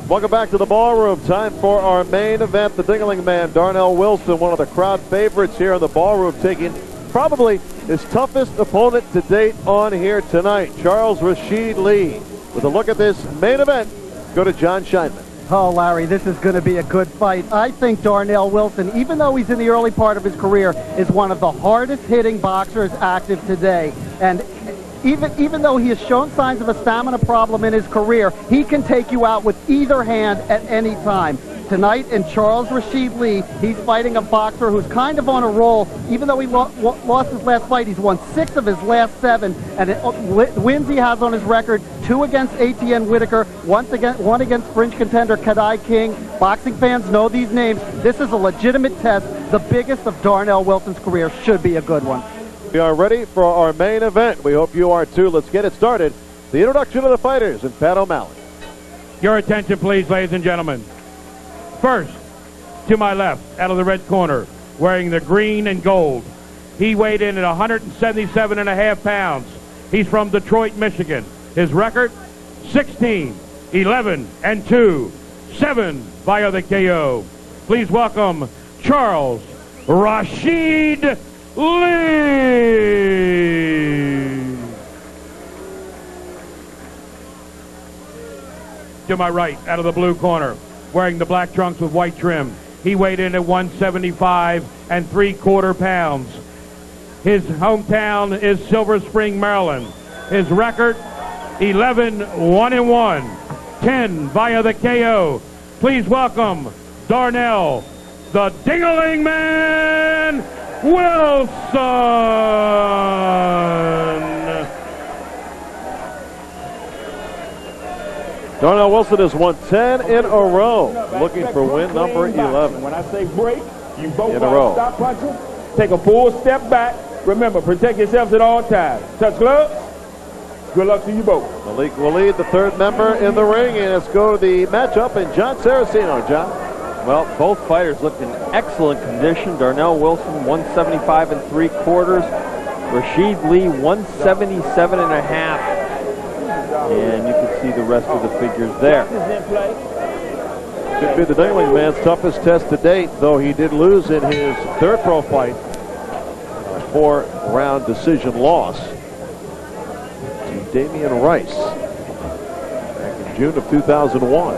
Welcome back to the ballroom. Time for our main event. The Dingling Man, Darnell Wilson, one of the crowd favorites here in the ballroom, taking probably his toughest opponent to date on here tonight, Charles Rasheed Lee. With a look at this main event, go to John Scheinman. Oh, Larry, this is going to be a good fight. I think Darnell Wilson, even though he's in the early part of his career, is one of the hardest-hitting boxers active today. And even though he has shown signs of a stamina problem in his career, he can take you out with either hand at any time. Tonight in Charles Rasheed Lee, he's fighting a boxer who's kind of on a roll. Even though he lost his last fight, he's won 6 of his last 7. And wins he has on his record: 2 against ATN Whitaker, 1 against fringe contender Kadai King. Boxing fans know these names. This is a legitimate test. The biggest of Darnell Wilson's career. Should be a good one. We are ready for our main event. We hope you are too. Let's get it started. The introduction of the fighters and Pat O'Malley. Your attention, please, ladies and gentlemen. First, to my left, out of the red corner, wearing the green and gold. He weighed in at 177.5 pounds. He's from Detroit, Michigan. His record, 16, 11, and 2, 7 via the KO. Please welcome Charles Rasheed Lee. To my right, out of the blue corner, wearing the black trunks with white trim. He weighed in at 175 3/4 pounds. His hometown is Silver Spring, Maryland. His record, 11-1-1, 10 via the KO. Please welcome Darnell, the Dingling Man Wilson. Darnell Wilson has won 10 in a row, looking for win number 11. When I say break, you both in a row. Stop punching, take a full step back. Remember, protect yourselves at all times. Touch gloves. Good luck to you both. Malik will lead the third member in the ring, and let's go to the matchup in John Saraceno. John? Well, both fighters look in excellent condition. Darnell Wilson, 175 3/4. Rasheed Lee, 177.5. And you can see the rest of the figures there. Could be the Dingling Man's toughest test to date, though he did lose in his third pro fight. A 4-round decision loss to Damian Rice back in June of 2001.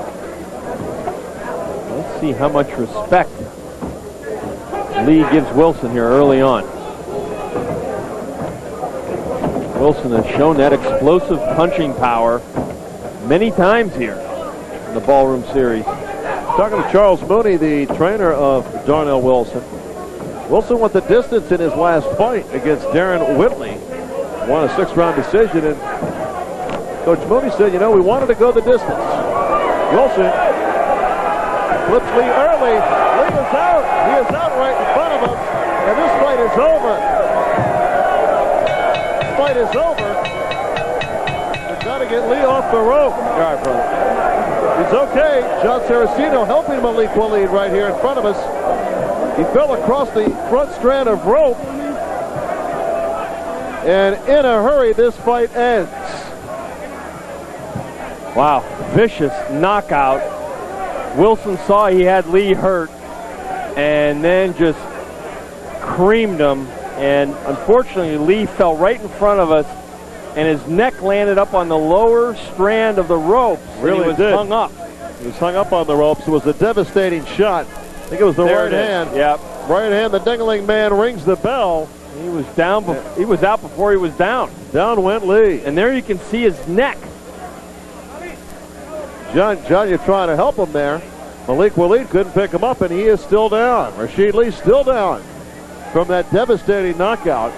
Let's see how much respect Lee gives Wilson here early on. Wilson has shown that explosive punching power many times here in the Ballroom Series. Talking to Charles Mooney, the trainer of Darnell Wilson. Wilson went the distance in his last fight against Darren Whitley. Won a 6-round decision, and Coach Mooney said, you know, we wanted to go the distance. Wilson flips Lee early. Lee is out. He is out right in front of us, and this fight is over. Fight is over. We've got to get Lee off the rope. All right, brother. He's okay. John Saraceno helping Malik Waleed right here in front of us. He fell across the front strand of rope. And in a hurry, this fight ends. Wow, vicious knockout. Wilson saw he had Lee hurt and then just creamed him. And unfortunately, Lee fell right in front of us, and his neck landed up on the lower strand of the ropes. Really he was did. hung up. He was hung up on the ropes. It was a devastating shot. I think it was the right hand. Yep. Right hand. The Dingling Man rings the bell. He was down. He was out before he was down. Down went Lee. And there you can see his neck. John, you're trying to help him there. Malik Waleed couldn't pick him up, and he is still down. Rasheed Lee still down from that devastating knockout.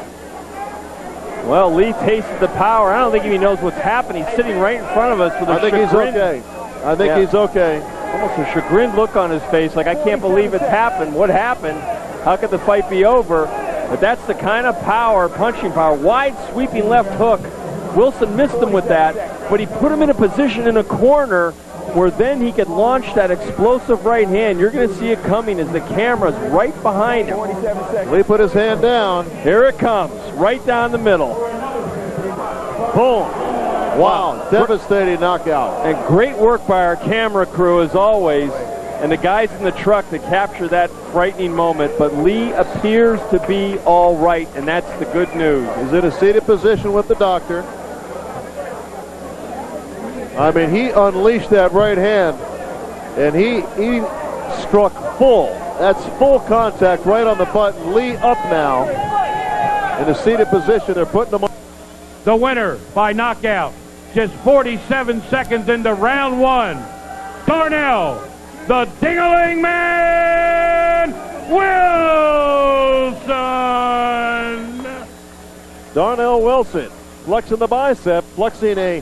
Well, Lee tasted the power. I don't think he knows what's happening. He's sitting right in front of us with a chagrined. He's okay. I think he's okay. Almost a chagrined look on his face, like, I can't believe it's happened. What happened? How could the fight be over? But that's the kind of power, punching power, wide sweeping left hook. Wilson missed him with that, but he put him in a position in a corner where then he could launch that explosive right hand. You're going to see it coming as the camera's right behind him. Lee put his hand down. Here it comes, right down the middle. Boom. Wow, devastating knockout. And great work by our camera crew as always, and the guys in the truck to capture that frightening moment. But Lee appears to be all right, and that's the good news. He's in a seated position with the doctor. I mean, he unleashed that right hand, and he struck full. That's full contact right on the button. Lee up now in a seated position. They're putting him on. The winner by knockout, just 47 seconds into round one, Darnell, the Ding-a-ling Man Wilson. Darnell Wilson flexing the bicep, flexing a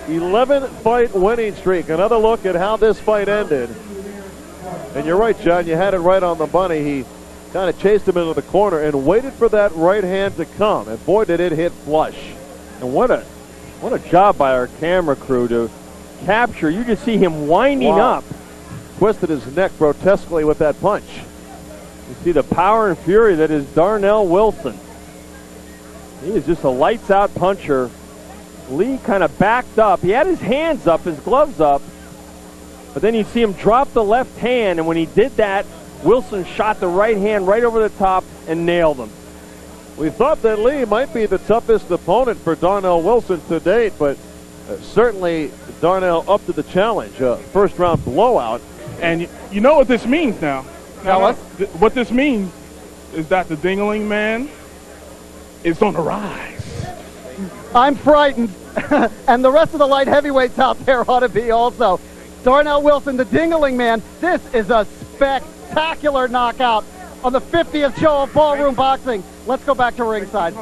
11-fight winning streak. Another look at how this fight ended. And you're right, John, you had it right on the money. He kind of chased him into the corner and waited for that right hand to come. And boy, did it hit flush. And what a job by our camera crew to capture. You just see him winding up. Twisted his neck grotesquely with that punch. You see the power and fury that is Darnell Wilson. He is just a lights-out puncher. Lee kind of backed up. He had his hands up, his gloves up, but then you see him drop the left hand, and when he did that, Wilson shot the right hand right over the top and nailed him. We thought that Lee might be the toughest opponent for Darnell Wilson to date, but certainly Darnell up to the challenge. First round blowout. And you know what this means now. What this means is that the Ding-a-ling Man is on the rise. I'm frightened, and the rest of the light heavyweights out there ought to be also. Darnell Wilson, the Ding-a-ling Man, this is a spectacular knockout on the 50th show of Ballroom Boxing. Let's go back to ringside.